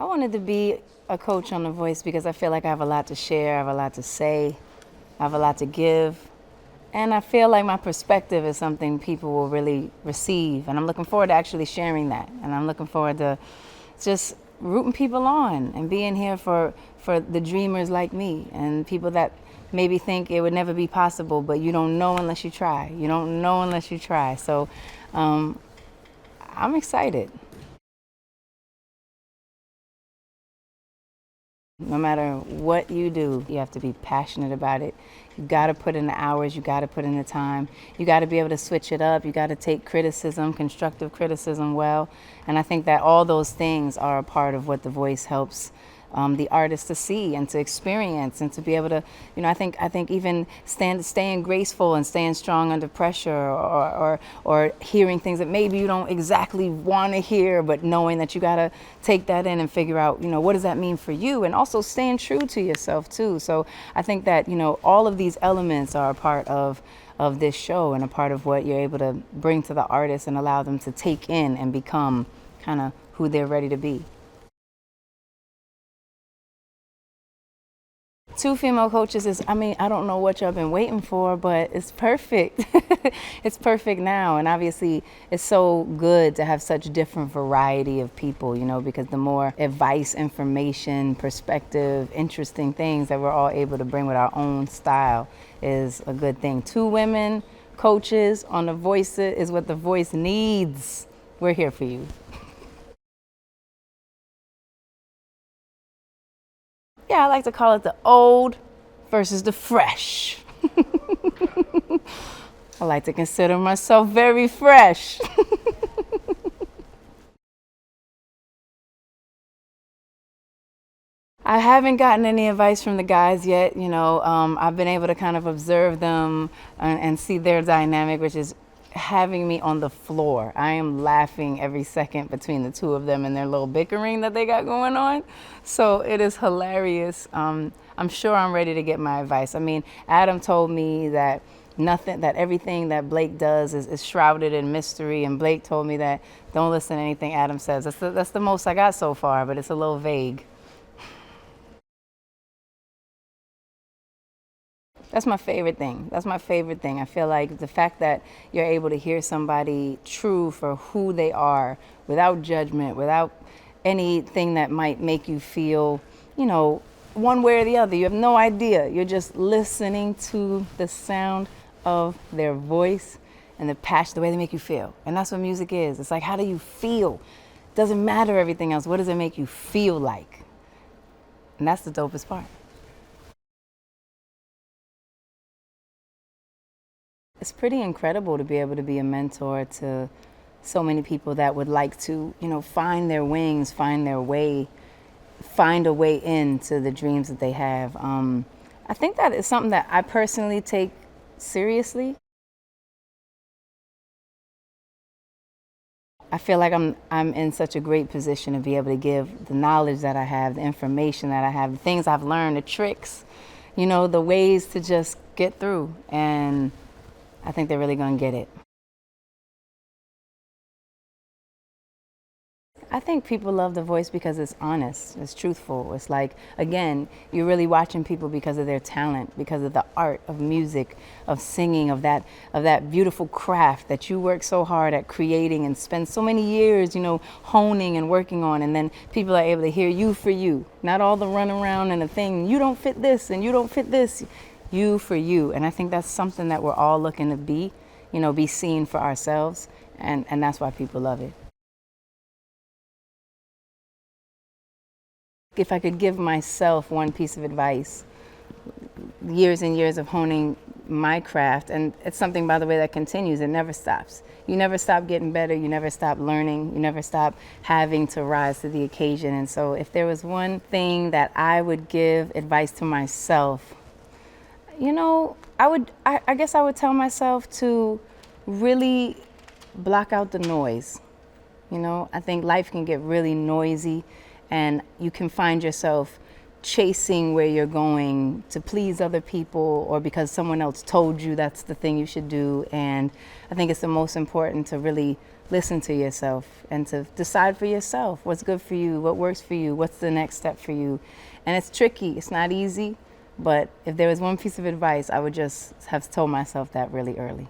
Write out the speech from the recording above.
I wanted to be a coach on The Voice because I feel like I have a lot to share, I have a lot to say, I have a lot to give. And I feel like my perspective is something people will really receive. And I'm looking forward to actually sharing that. And I'm looking forward to just rooting people on and being here for the dreamers like me and people that maybe think it would never be possible, but you don't know unless you try. You don't know unless you try. So I'm excited. No matter what you do, you have to be passionate about it. You got to put in the hours, you got to put in the time. You got to be able to switch it up. You got to take criticism, constructive criticism well. And I think that all those things are a part of what The Voice helps the artist to see and to experience and to be able to, I think even staying graceful and staying strong under pressure or hearing things that maybe you don't exactly want to hear, but knowing that you got to take that in and figure out, what does that mean for you, and also staying true to yourself too. So I think that, all of these elements are a part of this show and a part of what you're able to bring to the artist and allow them to take in and become kind of who they're ready to be. 2 female coaches is, I don't know what y'all been waiting for, but it's perfect. It's perfect now. And obviously it's so good to have such different variety of people, because the more advice, information, perspective, interesting things that we're all able to bring with our own style is a good thing. 2 women coaches on The Voice is what The Voice needs. We're here for you. Yeah, I like to call it the old versus the fresh. I like to consider myself very fresh. I haven't gotten any advice from the guys yet. I've been able to kind of observe them and see their dynamic, which is having me on the floor. I am laughing every second between the 2 of them and their little bickering that they got going on. So it is hilarious. I'm sure I'm ready to get my advice. Adam told me that everything that Blake does is shrouded in mystery, and Blake told me that don't listen to anything Adam says. That's the most I got so far, but it's a little vague. That's my favorite thing. I feel like the fact that you're able to hear somebody true for who they are without judgment, without anything that might make you feel, one way or the other. You have no idea. You're just listening to the sound of their voice and the passion, the way they make you feel. And that's what music is. It's like, how do you feel? It doesn't matter everything else. What does it make you feel like? And that's the dopest part. It's pretty incredible to be able to be a mentor to so many people that would like to, find their wings, find their way, find a way into the dreams that they have. I think that is something that I personally take seriously. I feel like I'm in such a great position to be able to give the knowledge that I have, the information that I have, the things I've learned, the tricks, the ways to just get through. And I think they're really going to get it. I think people love The Voice because it's honest, it's truthful. It's like, again, you're really watching people because of their talent, because of the art of music, of singing, of that beautiful craft that you work so hard at creating and spend so many years, honing and working on. And then people are able to hear you for you, not all the run around and the thing, you don't fit this and you don't fit this. You for you. And I think that's something that we're all looking to be seen for ourselves. And that's why people love it. If I could give myself one piece of advice, years and years of honing my craft, and it's something, by the way, that continues. It never stops. You never stop getting better. You never stop learning. You never stop having to rise to the occasion. And so if there was one thing that I would give advice to myself, I guess I would tell myself to really block out the noise. I think life can get really noisy and you can find yourself chasing where you're going to please other people or because someone else told you that's the thing you should do. And I think it's the most important to really listen to yourself and to decide for yourself what's good for you, what works for you, what's the next step for you. And it's tricky, it's not easy, but if there was one piece of advice, I would just have told myself that really early.